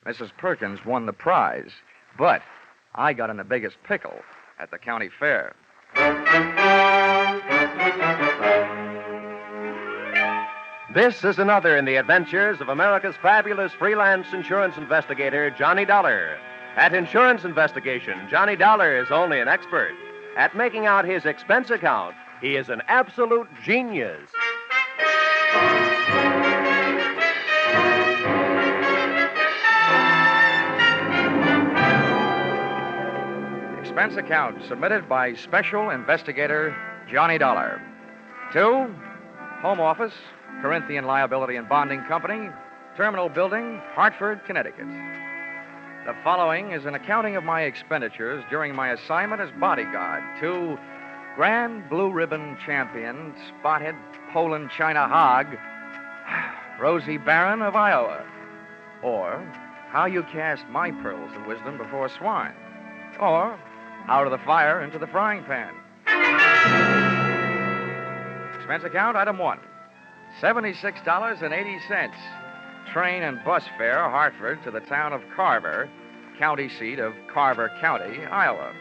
Mrs. Perkins won the prize, but I got in the biggest pickle at the county fair. This is another in the adventures of America's fabulous freelance insurance investigator, Johnny Dollar. At insurance investigation, Johnny Dollar is only an expert. At making out his expense account, he is an absolute genius. Expense account submitted by Special Investigator Johnny Dollar. To Home Office, Corinthian Liability and Bonding Company, Terminal Building, Hartford, Connecticut. The following is an accounting of my expenditures during my assignment as bodyguard to Grand Blue Ribbon Champion, Spotted Poland China Hog, Rosie Barron of Iowa. Or how you cast my pearls of wisdom before swine. Or out of the fire into the frying pan. Expense account, item 1. $76.80. Train and bus fare, Hartford, to the town of Carver, county seat of Carver County, Iowa.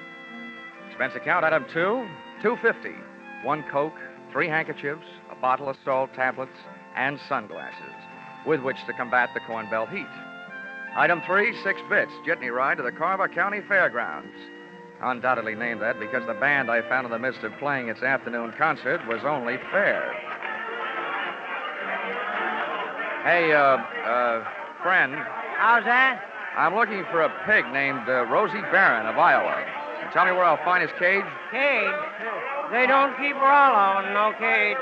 Expense account, item 2. $2.50. 1 Coke, 3 handkerchiefs, a bottle of salt tablets, and sunglasses, with which to combat the Corn Belt heat. Item 3, 6 bits, jitney ride to the Carver County Fairgrounds. Undoubtedly named that because the band I found in the midst of playing its afternoon concert was only fair. Hey, friend. How's that? I'm looking for a pig named Rosie Barron of Iowa. Tell me where I'll find his cage. Cage? They don't keep Rollo in no cage.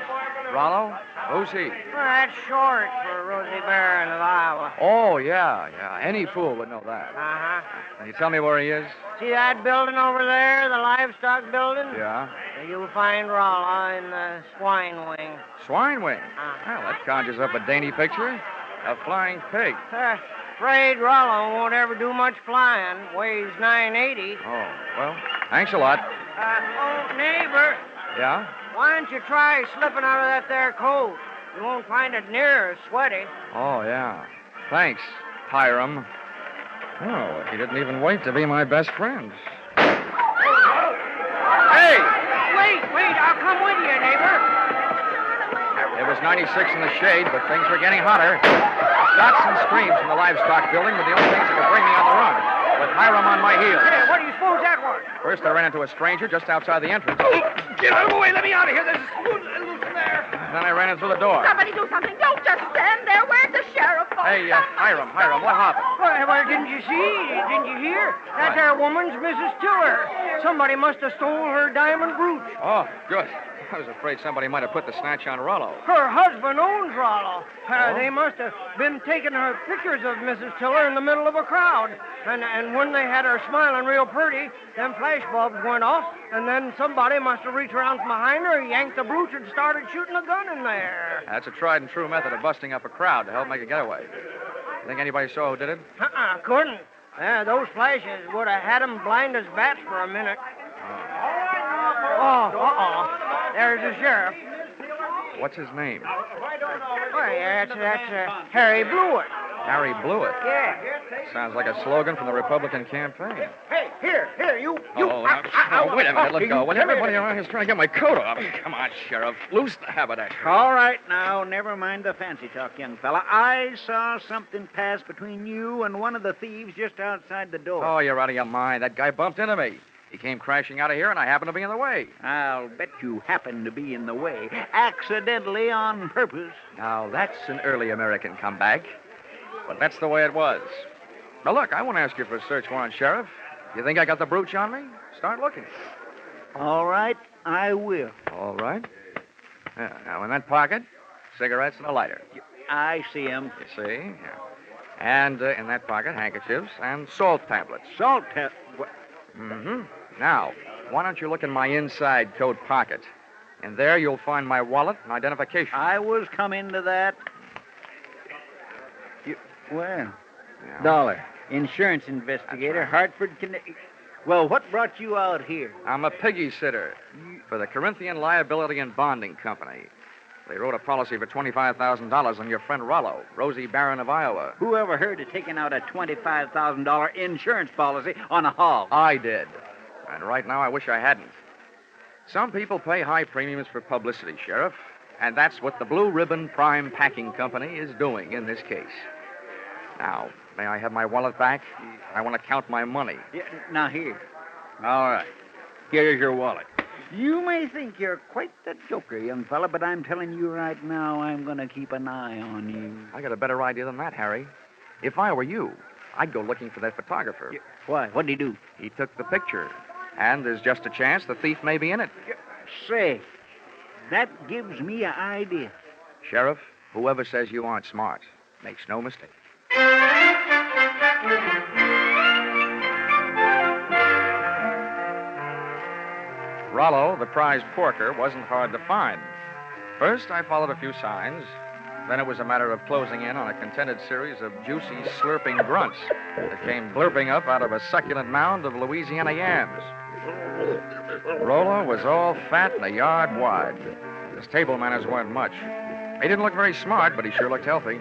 Rollo? Who's he? Well, that's short for Rosie Barron of Iowa. Oh, yeah. Any fool would know that. Uh-huh. Can you tell me where he is? See that building over there, the livestock building? Yeah. You'll find Rollo in the swine wing. Swine wing? Well, that conjures up a dainty picture. A flying pig. Afraid Rollo won't ever do much flying. Weighs 980. Oh, well, thanks a lot. Neighbor. Yeah? Why don't you try slipping out of that there coat? You won't find it near as sweaty. Oh, yeah. Thanks, Hiram. Oh, he didn't even wait to be my best friend. Hey! Wait, I'll come with you, neighbor. It was 96 in the shade, but things were getting hotter. Shots and screams from the livestock building were the only things that could bring me on the run, with Hiram on my heels. Hey, what do you suppose that was? First, I ran into a stranger just outside the entrance. Get out of the way. Let me out of here. There's loose in there. Then I ran in through the door. Somebody do something. Don't just stand there. Where's the sheriff? Hey, Hiram, what happened? Well, didn't you see? Didn't you hear? That there woman's Mrs. Tiller. Somebody must have stole her diamond brooch. Oh, good. I was afraid somebody might have put the snatch on Rollo. Her husband owns Rollo. They must have been taking her pictures of Mrs. Tiller in the middle of a crowd. And when they had her smiling real pretty, them flash bulbs went off, and then somebody must have reached around from behind her, yanked the brooch, and started shooting a gun in there. That's a tried and true method of busting up a crowd to help make a getaway. You think anybody saw who did it? Couldn't. Those flashes would have had them blind as bats for a minute. Oh, there's the sheriff. What's his name? Why, that's Harry Blewett. Harry Blewett? Yeah. Sounds like a slogan from the Republican campaign. Hey, here, you. Wait a minute, let go. When everybody around here's trying to get my coat off. Come on, Sheriff. Loose the haberdasher. All right, now, never mind the fancy talk, young fella. I saw something pass between you and one of the thieves just outside the door. Oh, you're out of your mind. That guy bumped into me. He came crashing out of here, and I happened to be in the way. I'll bet you happened to be in the way, accidentally on purpose. Now, that's an early American comeback. But that's the way it was. Now, look, I won't ask you for a search warrant, Sheriff. You think I got the brooch on me? Start looking. All right, I will. All right. Yeah, now, in that pocket, cigarettes and a lighter. I see 'em. You see? Yeah. And in that pocket, handkerchiefs and salt tablets. Salt tablets? Mm-hmm. Now, why don't you look in my inside coat pocket? And there you'll find my wallet and identification. I was coming to that. Well, Yeah. Dollar, insurance investigator, right. Hartford, Connecticut. Well, what brought you out here? I'm a piggy sitter for the Corinthian Liability and Bonding Company. They wrote a policy for $25,000 on your friend Rollo, Rosie Barron of Iowa. Who ever heard of taking out a $25,000 insurance policy on a hog? I did. And right now I wish I hadn't. Some people pay high premiums for publicity, Sheriff, and that's what the Blue Ribbon Prime Packing Company is doing in this case. Now, may I have my wallet back? I want to count my money. Yeah, now, here. All right. Here's your wallet. You may think you're quite the joker, young fella, but I'm telling you right now, I'm going to keep an eye on you. I got a better idea than that, Harry. If I were you, I'd go looking for that photographer. Why? What'd he do? He took the picture, and there's just a chance the thief may be in it. Say, that gives me an idea. Sheriff, whoever says you aren't smart makes no mistake. Rollo, the prize porker, wasn't hard to find. First, I followed a few signs. Then it was a matter of closing in on a contented series of juicy, slurping grunts that came blurping up out of a succulent mound of Louisiana yams. Rollo was all fat and a yard wide. His table manners weren't much. He didn't look very smart, but he sure looked healthy.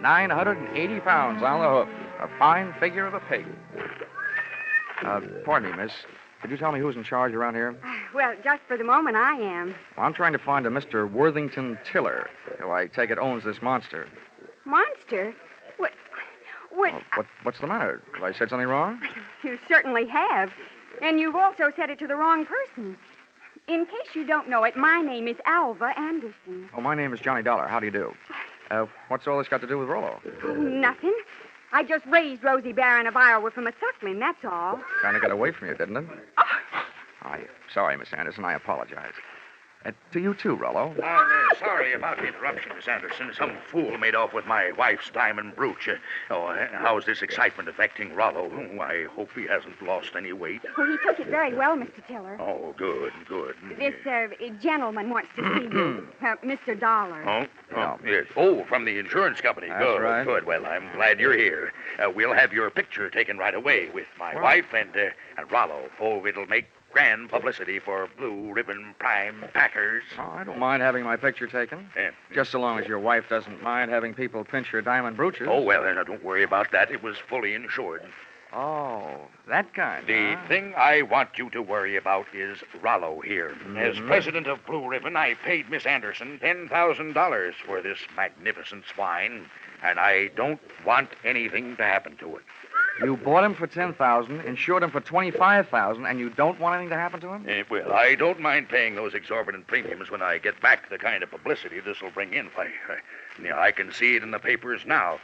980 pounds on the hoof. A fine figure of a pig. Pardon me, miss. Could you tell me who's in charge around here? Well, just for the moment, I am. Well, I'm trying to find a Mr. Worthington Tiller, who I take it owns this monster. Monster? What? Well, what's the matter? Have I said something wrong? You certainly have. And you've also said it to the wrong person. In case you don't know it, my name is Alva Anderson. Oh, my name is Johnny Dollar. How do you do? What's all this got to do with Rollo? Nothing. I just raised Rosie Barron of Iowa from a suckling, that's all. Kind of got away from you, didn't it? I'm sorry, Miss Anderson. I apologize. To you, too, Rollo. Sorry about the interruption, Miss Anderson. Some fool made off with my wife's diamond brooch. How's this excitement affecting Rollo? I hope he hasn't lost any weight. Well, he took it very well, Mr. Tiller. Oh, good. This gentleman wants to see you, Mr. Dollar. Yes. Oh, from the insurance company. That's Good, right. Good. Well, I'm glad you're here. We'll have your picture taken right away with my wife and Rollo. Oh, it'll make grand publicity for Blue Ribbon Prime Packers. Oh, I don't mind having my picture taken. Just so long as your wife doesn't mind having people pinch her diamond brooches. Oh, well, now, don't worry about that. It was fully insured. Oh, that kind, The thing I want you to worry about is Rollo here. As president of Blue Ribbon, I paid Miss Anderson $10,000 for this magnificent swine, and I don't want anything to happen to it. You bought him for $10,000, insured him for $25,000, and you don't want anything to happen to him? Well, I don't mind paying those exorbitant premiums when I get back the kind of publicity this will bring in. I can see it in the papers now.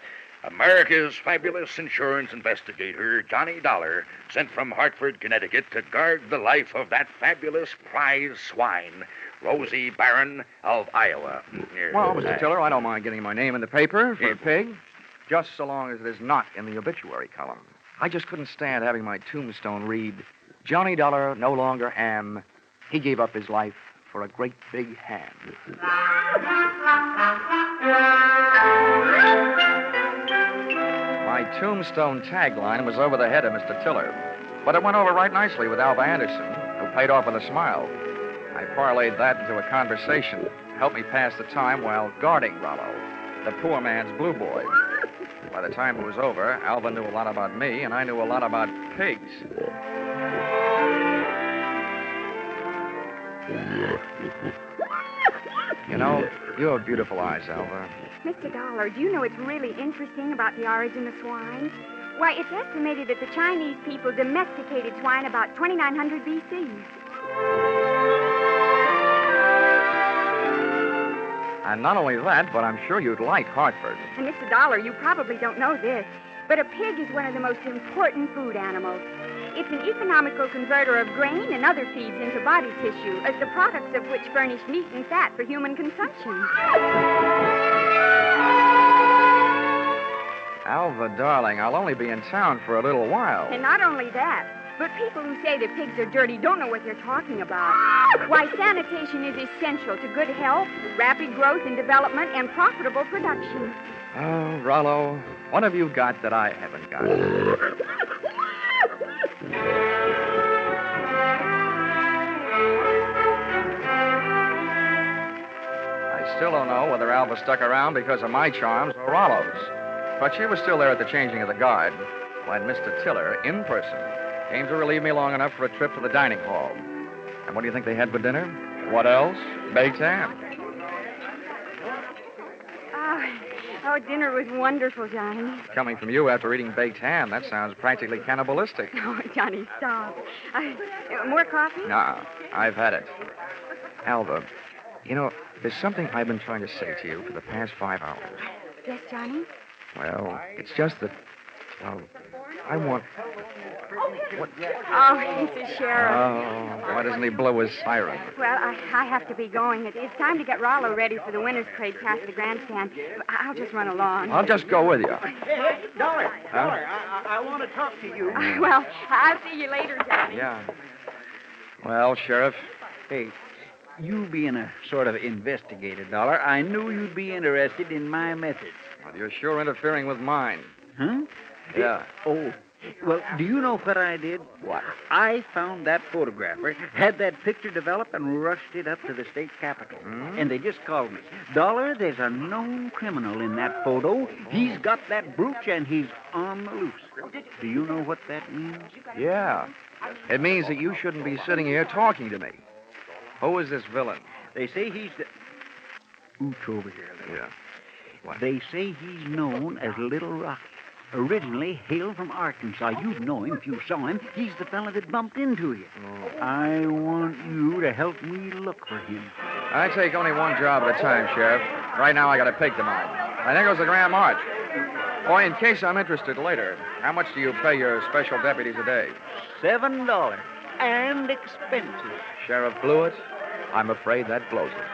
America's fabulous insurance investigator, Johnny Dollar, sent from Hartford, Connecticut to guard the life of that fabulous prize swine, Rosie Barron of Iowa. Well, Mr. Tiller, I don't mind getting my name in the paper for a pig, just so long as it is not in the obituary column. I just couldn't stand having my tombstone read, Johnny Dollar no longer am. He gave up his life for a great big hand. My tombstone tagline was over the head of Mr. Tiller, but it went over right nicely with Alva Anderson, who paid off with a smile. I parlayed that into a conversation to help me pass the time while guarding Rollo, the poor man's blue boy. By the time it was over, Alva knew a lot about me, and I knew a lot about pigs. You know, you have beautiful eyes, Alva. Mr. Dollar, do you know what's really interesting about the origin of swine? Why, it's estimated that the Chinese people domesticated swine about 2900 B.C. And not only that, but I'm sure you'd like Hartford. And, Mr. Dollar, you probably don't know this, but a pig is one of the most important food animals. It's an economical converter of grain and other feeds into body tissue, as the products of which furnish meat and fat for human consumption. Alva, darling, I'll only be in town for a little while. And not only that, but people who say that pigs are dirty don't know what they're talking about. Why, sanitation is essential to good health, rapid growth and development, and profitable production. Oh, Rollo, what have you got that I haven't got? I still don't know whether Alva stuck around because of my charms or Rollo's. But she was still there at the changing of the guard when Mr. Tiller, in person, came to relieve me long enough for a trip to the dining hall. And what do you think they had for dinner? What else? Baked ham. Oh, dinner was wonderful, Johnny. Coming from you after eating baked ham, that sounds practically cannibalistic. Oh, Johnny, stop. More coffee? Nah, I've had it. Alva, you know, there's something I've been trying to say to you for the past 5 hours. Yes, Johnny? Well, it's just that, well, I want... What? Oh, he's the sheriff. Oh, why doesn't he blow his siren? Well, I have to be going. It's time to get Rollo ready for the winner's parade past the grandstand. I'll just run along. I'll just go with you. Hey, Dollar, I want to talk to you. Well, I'll see you later, Johnny. Yeah. Well, Sheriff, Hey, you being a sort of investigator, Dollar, I knew you'd be interested in my methods. well, you're sure interfering with mine. Huh? Yeah. Oh, well, do you know what I did? What? I found that photographer, had that picture developed, and rushed it up to the state capitol. And they just called me. Dollar, there's a known criminal in that photo. He's got that brooch, and he's on the loose. Do you know what that means? Yeah. It means that you shouldn't be sitting here talking to me. Who is this villain? They say he's the... Ooch over here, Little. Yeah. What? They say he's known as Little Rocky. Originally hailed from Arkansas. You'd know him if you saw him. He's the fella that bumped into you. Oh. I want you to help me look for him. I take only one job at a time, Sheriff. Right now, I got a pig to mind. And there goes the Grand March. Boy, in case I'm interested later, how much do you pay your special deputies a day? $7 and expenses. Sheriff blew it. I'm afraid that blows it.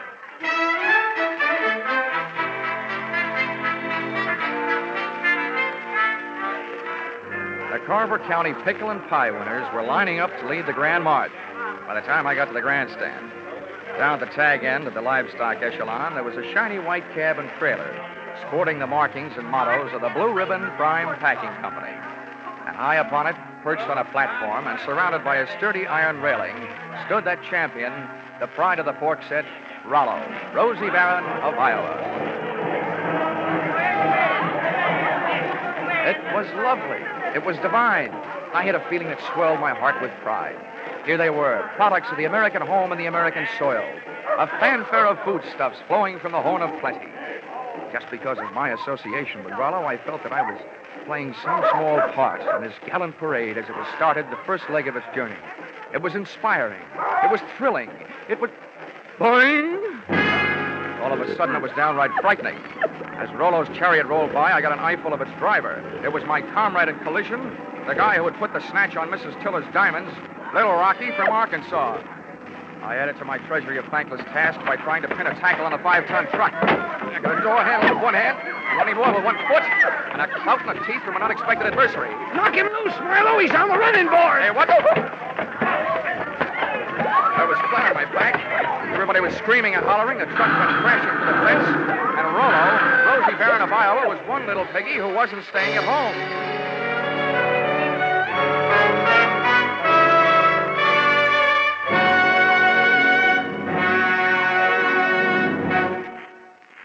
The Carver County Pickle and Pie winners were lining up to lead the Grand March. By the time I got to the grandstand, down at the tag end of the livestock echelon, there was a shiny white cab and trailer, sporting the markings and mottos of the Blue Ribbon Prime Packing Company. And high upon it, perched on a platform and surrounded by a sturdy iron railing, stood that champion, the pride of the pork set, Rollo, Rosie Barron of Iowa. It was lovely. It was divine. I had a feeling that swelled my heart with pride. Here they were, products of the American home and the American soil. A fanfare of foodstuffs flowing from the horn of plenty. Just because of my association with Rollo, I felt that I was playing some small part in this gallant parade as it was started, the first leg of its journey. It was inspiring. It was thrilling. It was... Boing! All of a sudden, it was downright frightening. As Rollo's chariot rolled by, I got an eyeful of its driver. It was my comrade in collision, the guy who had put the snatch on Mrs. Tiller's diamonds, Little Rocky from Arkansas. I added to my treasury of thankless tasks by trying to pin a tackle on a 5-ton truck. I got a door handle with one hand, running more with one foot, and a clout in the teeth from an unexpected adversary. Knock him loose, Rollo. He's on the running board. Hey, what? I was flat on my back. Everybody was screaming and hollering. The truck went crashing to the fence. And Rollo, Rosie Barron of Iowa, was one little piggy who wasn't staying at home.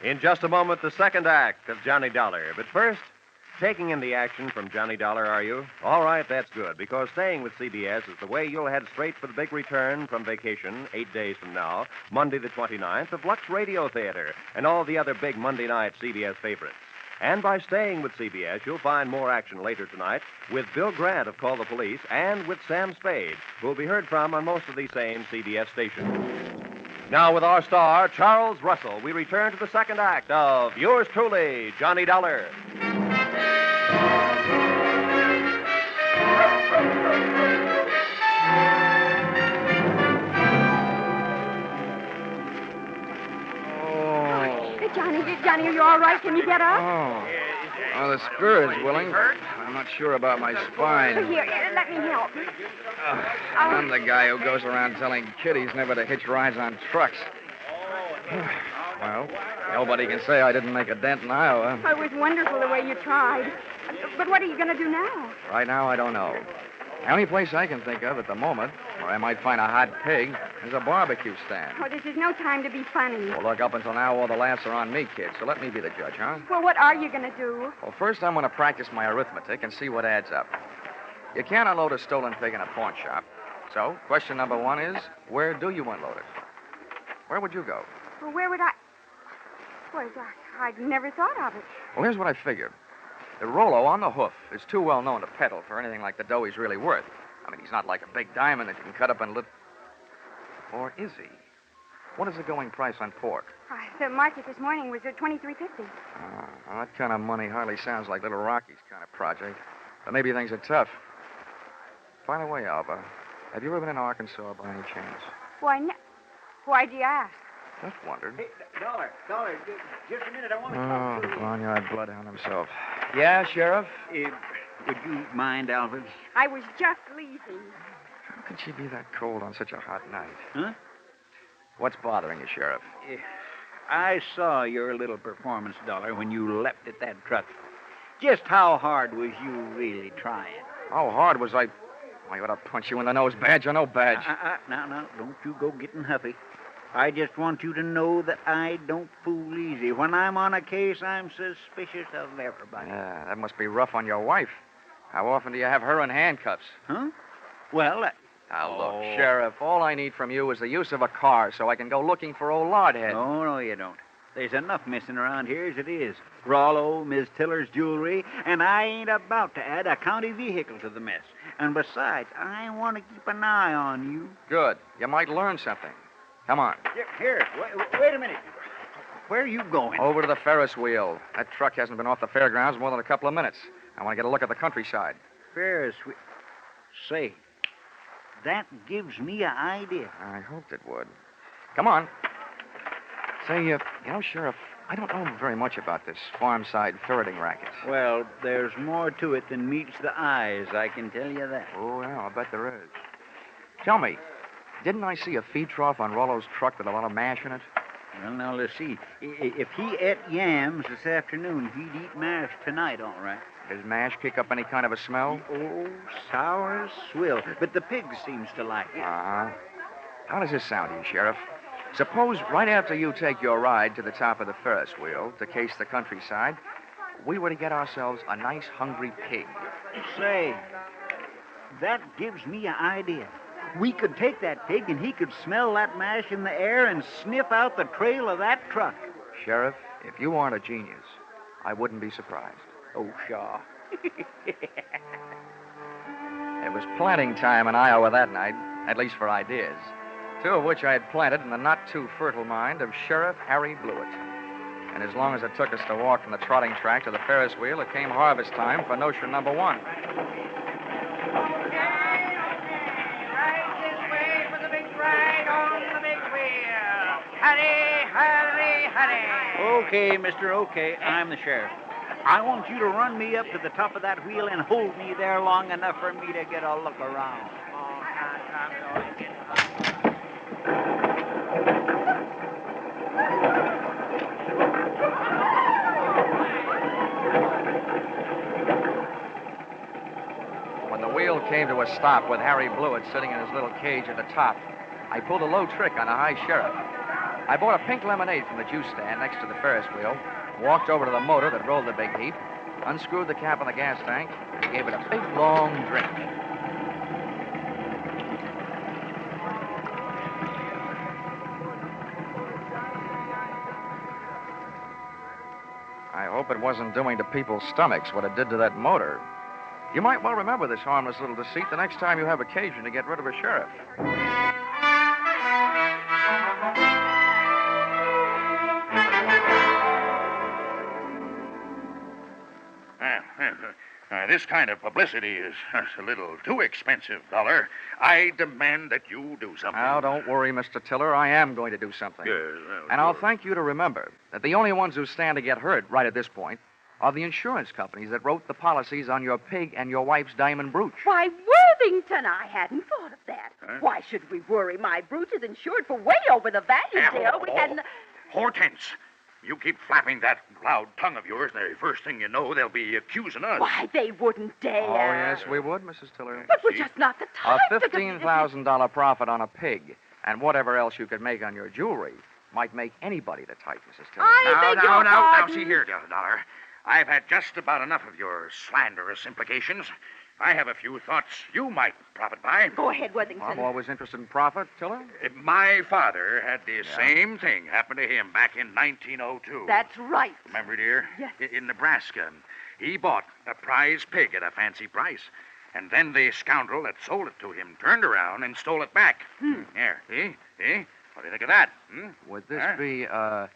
In just a moment, the second act of Johnny Dollar. But first, taking in the action from Johnny Dollar, are you? All right, that's good, because staying with CBS is the way you'll head straight for the big return from vacation 8 days from now, Monday the 29th, of Lux Radio Theater and all the other big Monday night CBS favorites. And by staying with CBS, you'll find more action later tonight with Bill Grant of Call the Police and with Sam Spade, who'll be heard from on most of these same CBS stations. Now, with our star, Charles Russell, we return to the second act of yours truly, Johnny Dollar. Johnny, are you all right? Can you get up? Oh, the spirit's willing. I'm not sure about my spine. Here, let me help. I'm the guy who goes around telling kiddies never to hitch rides on trucks. Well, nobody can say I didn't make a dent in Iowa. Oh, it was wonderful the way you tried. But what are you going to do now? Right now, I don't know. The only place I can think of at the moment where I might find a hot pig is a barbecue stand. Oh, this is no time to be funny. Well, look, up until now, all the laughs are on me, kid, so let me be the judge, huh? Well, what are you going to do? Well, first I'm going to practice my arithmetic and see what adds up. You can't unload a stolen pig in a pawn shop. So, question number one is, where do you unload it? Where would you go? Well, where would I... Well, I'd never thought of it. Well, here's what I figured. The Rollo on the hoof is too well known to peddle for anything like the dough he's really worth. I mean, he's not like a big diamond that you can cut up and Or is he? What is the going price on pork? The market this morning was at $23.50. Well, that kind of money hardly sounds like Little Rocky's kind of project. But maybe things are tough. By the way, Alva, have you ever been in Arkansas by any chance? Why'd you ask? Just wondered. Hey, Dollar, just a minute. I want to talk to you. Barnyard bloodhound himself. Yeah, Sheriff? Would you mind, Alvin? I was just leaving. How could she be that cold on such a hot night? Huh? What's bothering you, Sheriff? I saw your little performance, Dollar, when you leapt at that truck. Just how hard was you really trying? How hard was I... I ought to punch you in the nose, badge or no badge. Now, don't you go getting huffy. I just want you to know that I don't fool easy. When I'm on a case, I'm suspicious of everybody. Yeah, that must be rough on your wife. How often do you have her in handcuffs? Huh? Well, Now, look, Sheriff, all I need from you is the use of a car so I can go looking for old Lardhead. No, you don't. There's enough missing around here as it is. Rollo, Miss Tiller's jewelry, and I ain't about to add a county vehicle to the mess. And besides, I want to keep an eye on you. Good. You might learn something. Come on. Here, wait a minute. Where are you going? Over to the Ferris wheel. That truck hasn't been off the fairgrounds more than a couple of minutes. I want to get a look at the countryside. Ferris wheel. Say, that gives me an idea. I hoped it would. Come on. Say, Sheriff, I don't know very much about this farm-side ferreting racket. Well, there's more to it than meets the eyes, I can tell you that. Oh, yeah, I'll bet there is. Tell me, didn't I see a feed trough on Rollo's truck with a lot of mash in it? Well, now, let's see. If he ate yams this afternoon, he'd eat mash tonight, all right. Does mash kick up any kind of a smell? Oh, sour as swill. But the pig seems to like it. Uh-huh. How does this sound to you, Sheriff? Suppose right after you take your ride to the top of the Ferris wheel to case the countryside, we were to get ourselves a nice hungry pig. Say, that gives me an idea. We could take that pig and he could smell that mash in the air and sniff out the trail of that truck. Sheriff, if you aren't a genius, I wouldn't be surprised. Oh, Shaw. It was planting time in Iowa that night, at least for ideas. Two of which I had planted in the not-too-fertile mind of Sheriff Harry Blewett. And as long as it took us to walk from the trotting track to the Ferris wheel, it came harvest time for notion number one. Right this way for the big ride on the big wheel. Hurry, hurry, hurry. Okay, mister, okay. I'm the sheriff. I want you to run me up to the top of that wheel and hold me there long enough for me to get a look around. Oh, I'm going to get When the wheel came to a stop with Harry Blewett sitting in his little cage at the top, I pulled a low trick on a high sheriff. I bought a pink lemonade from the juice stand next to the Ferris wheel, walked over to the motor that rolled the big heap, unscrewed the cap on the gas tank, and gave it a big, long drink. I hope it wasn't doing to people's stomachs what it did to that motor. You might well remember this harmless little deceit the next time you have occasion to get rid of a sheriff. This kind of publicity is a little too expensive, Dollar. I demand that you do something. Now, don't worry, Mr. Tiller. I am going to do something. Yes, well, And I'll sure. thank you to remember that the only ones who stand to get hurt right at this point are the insurance companies that wrote the policies on your pig and your wife's diamond brooch. Why, Worthington, I hadn't thought of that. Huh? Why should we worry? My brooch is insured for way over the value, dear. We hadn't... Hortense, You keep flapping that loud tongue of yours, and the first thing you know, they'll be accusing us. Why, they wouldn't dare. Oh, yes, we would, Mrs. Tiller. But we're just not the A type. $15,000 profit on a pig and whatever else you could make on your jewelry might make anybody the type, Mrs. Tiller. I beg your Now, pardon. see here, Dollar. I've had just about enough of your slanderous implications. I have a few thoughts you might profit by. Go ahead, Worthington. I'm always interested in profit, Tiller. My father had the same thing happen to him back in 1902. That's right. Remember, dear? Yes. In Nebraska. He bought a prize pig at a fancy price. And then the scoundrel that sold it to him turned around and stole it back. Here, see? What do you think of that? Would this be a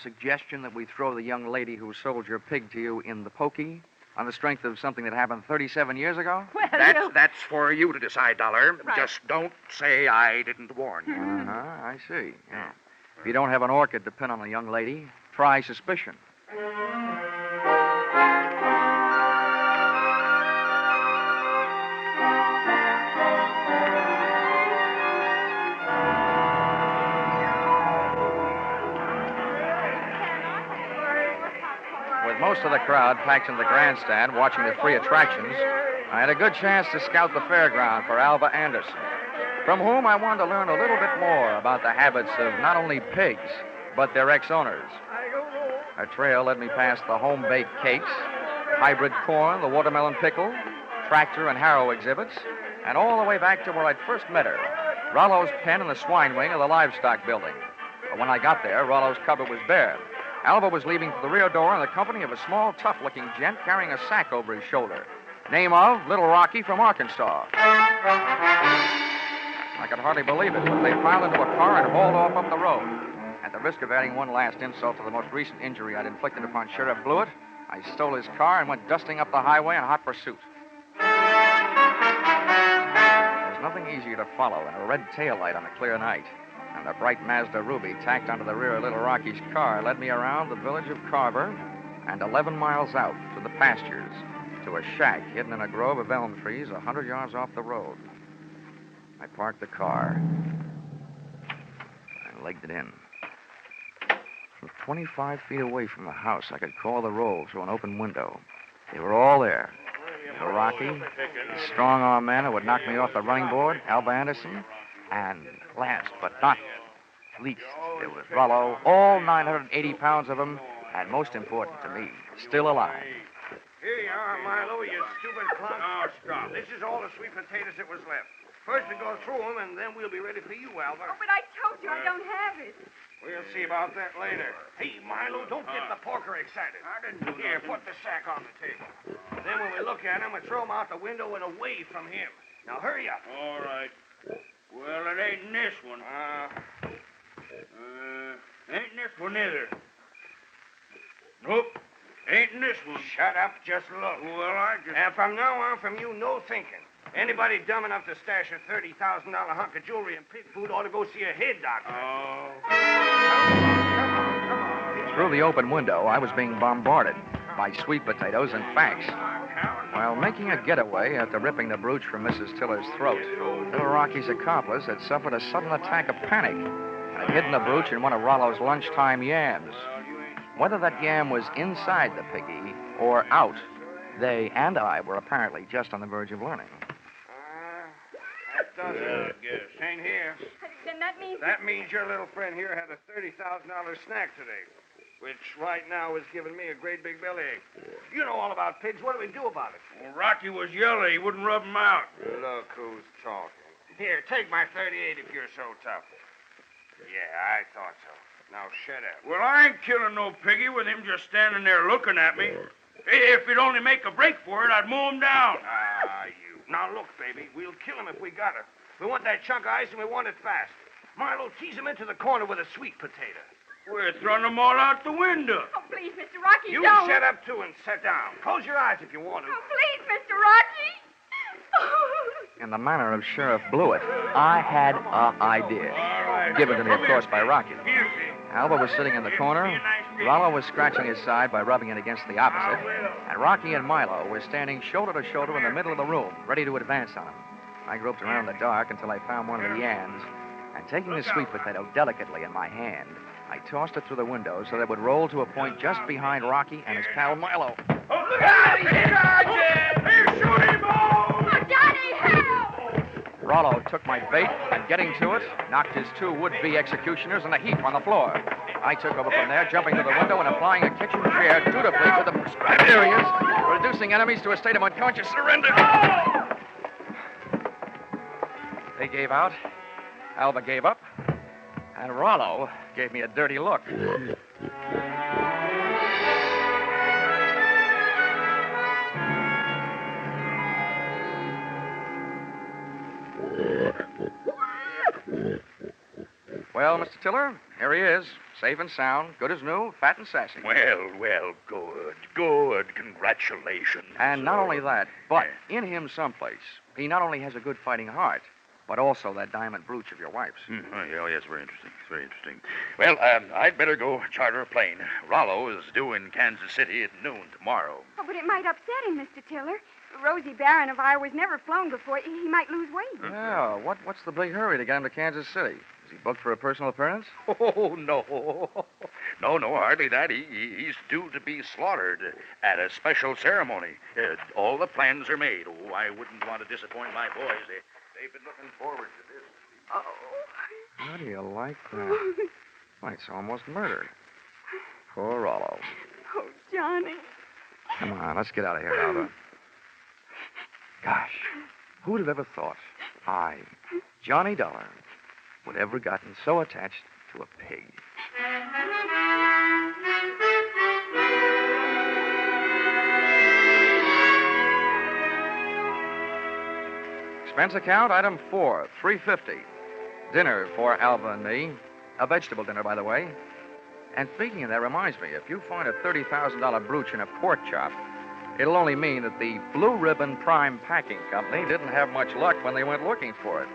suggestion that we throw the young lady who sold your pig to you in the pokey on the strength of something that happened 37 years ago? Well, That's for you to decide, Dollar. Right. Just don't say I didn't warn you. Uh-huh, I see. Yeah. If you don't have an orchid to pin on a young lady, try suspicion. With most of the crowd packed in the grandstand watching the free attractions, I had a good chance to scout the fairground for Alva Anderson, from whom I wanted to learn a little bit more about the habits of not only pigs, but their ex-owners. Our trail led me past the home-baked cakes, hybrid corn, the watermelon pickle, tractor and harrow exhibits, and all the way back to where I'd first met her, Rollo's pen in the swine wing of the livestock building. But when I got there, Rollo's cupboard was bare. Alva was leaving for the rear door in the company of a small, tough-looking gent carrying a sack over his shoulder. Name of Little Rocky from Arkansas. I could hardly believe it, but they piled into a car and hauled off up the road. At the risk of adding one last insult to the most recent injury I'd inflicted upon Sheriff Blewett, I stole his car and went dusting up the highway in hot pursuit. There's nothing easier to follow than a red taillight on a clear night. And the bright Mazda Ruby tacked onto the rear of Little Rocky's car led me around the village of Carver and 11 miles out to the pastures to a shack hidden in a grove of elm trees 100 yards off the road. I parked the car and legged it in. From 25 feet away from the house, I could call the roll through an open window. They were all there. Little Rocky, the strong-arm man who would knock me off the running board, Alva Anderson, and last but not least, there was Rollo, all 980 pounds of him, and most important to me, still alive. Here you are, Milo, you stupid clown. Oh, stop. This is all the sweet potatoes that was left. First we go through them, and then we'll be ready for you, Alva. Oh, but I told you I don't have it. We'll see about that later. Hey, Milo, don't get the porker excited. I didn't do Here, nothing. put the sack on the table. Then when we look at him, we throw him out the window and away from him. Now, hurry up. All right. Well, it ain't in this one. Ain't in this one either. Nope. Ain't in this one. Shut up, just look. Well, I just... And from now on, from you, no thinking. Anybody dumb enough to stash a $30,000 hunk of jewelry and pig food ought to go see a head doctor. Oh. Come on. Through the open window, I was being bombarded by sweet potatoes and facts. While making a getaway after ripping the brooch from Mrs. Tiller's throat, Little Rocky's accomplice had suffered a sudden attack of panic and had hidden the brooch in one of Rollo's lunchtime yams. Whether that yam was inside the piggy or out, they and I were apparently just on the verge of learning. That does it. Yes. Ain't here. Then that means... That means your little friend here had a $30,000 snack today, which right now is giving me a great big bellyache. You know all about pigs. What do we do about it? Well, Rocky was yellow. He wouldn't rub him out. Look who's talking. Here, take my 38 if you're so tough. Yeah, I thought so. Now shut up. Well, I ain't killing no piggy with him just standing there looking at me. If he'd only make a break for it, I'd mow him down. You. Now look, baby, we'll kill him if we got her. We want that chunk of ice and we want it fast. Milo, tease him into the corner with a sweet potato. We're throwing them all out the window. Oh, please, Mr. Rocky, You don't. shut up, too, and sit down. Close your eyes if you want to. Oh, please, Mr. Rocky. In the manner of Sheriff Blewett, I had an idea. Given to me, of course, by Rocky. Here, see. Alva was sitting in the corner, Rollo was scratching his side by rubbing it against the opposite, and Rocky and Milo were standing shoulder to shoulder in the middle of the room, ready to advance on him. I groped around in the dark until I found one of the yams, and taking the sweet potato delicately in my hand, I tossed it through the window so that it would roll to a point just behind Rocky and his pal Milo. Oh, look out! He's charging! He's shooting balls! Johnny, help! Rollo took my bait and, getting to it, knocked his two would-be executioners in a heap on the floor. I took over from there, jumping to the window and applying a kitchen chair dutifully to the prescribed areas, reducing enemies to a state of unconscious surrender. They gave out, Alva gave up, and Rollo gave me a dirty look. Well, Mr. Tiller, here he is, safe and sound, good as new, fat and sassy. Well, good. Congratulations. And not only that, but in him someplace, he not only has a good fighting heart, but also that diamond brooch of your wife's. Oh, yes, very interesting. It's very interesting. Well, I'd better go charter a plane. Rollo is due in Kansas City at noon tomorrow. Oh, but it might upset him, Mr. Tiller. Rosie Barron of Iowa's never flown before. He might lose weight. Yeah, what's the big hurry to get him to Kansas City? Is he booked for a personal appearance? Oh, no. No, hardly that. He's due to be slaughtered at a special ceremony. All the plans are made. Oh, I wouldn't want to disappoint my boys. They've been looking forward to this. Oh. How do you like that? Why, it's almost murder. Poor Rollo. Oh, Johnny. Come on, let's get out of here, Alva. Gosh, who would have ever thought I, Johnny Dollar, would ever gotten so attached to a pig? Expense account, item 4, $3.50. Dinner for Alva and me. A vegetable dinner, by the way. And speaking of that, reminds me, if you find a $30,000 brooch in a pork chop, it'll only mean that the Blue Ribbon Prime Packing Company didn't have much luck when they went looking for it.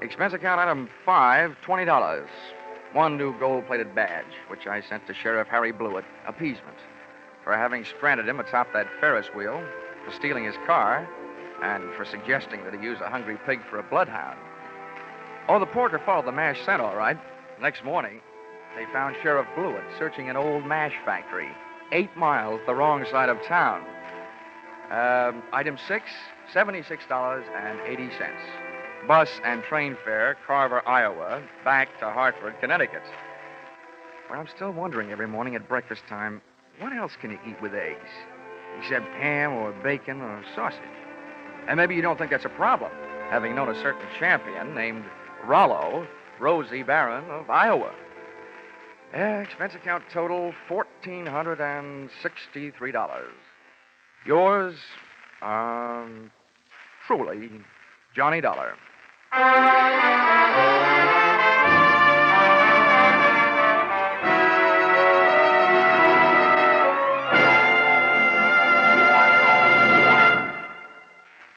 Expense account item 5, $20. One new gold-plated badge, which I sent to Sheriff Harry Blewett, appeasement, for having stranded him atop that Ferris wheel, for stealing his car, and for suggesting that he use a hungry pig for a bloodhound. Oh, the porker followed the mash scent, all right. Next morning, they found Sheriff Blewett searching an old mash factory, 8 miles the wrong side of town. Item 6, $76.80. Bus and train fare, Carver, Iowa, back to Hartford, Connecticut. Well, I'm still wondering every morning at breakfast time, what else can you eat with eggs? Except ham or bacon or sausage. And maybe you don't think that's a problem, having known a certain champion named Rollo, Rosie Barron of Iowa. Expense account total, $1,463. Yours, truly, Johnny Dollar.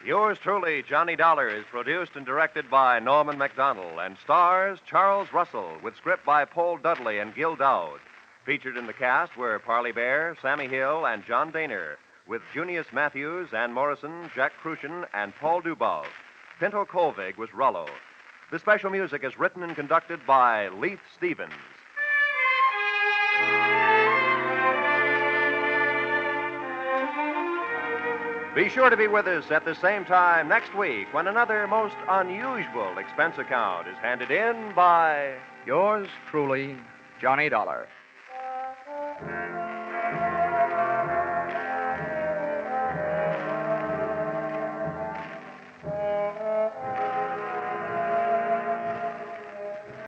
Yours truly, Johnny Dollar, is produced and directed by Norman MacDonald and stars Charles Russell with script by Paul Dudley and Gil Dowd. Featured in the cast were Parley Bear, Sammy Hill, and John Daner, with Junius Matthews, Ann Morrison, Jack Crucian, and Paul Dubov. Pinto Colvig was Rollo. The special music is written and conducted by Leith Stevens. Be sure to be with us at the same time next week when another most unusual expense account is handed in by Yours truly, Johnny Dollar.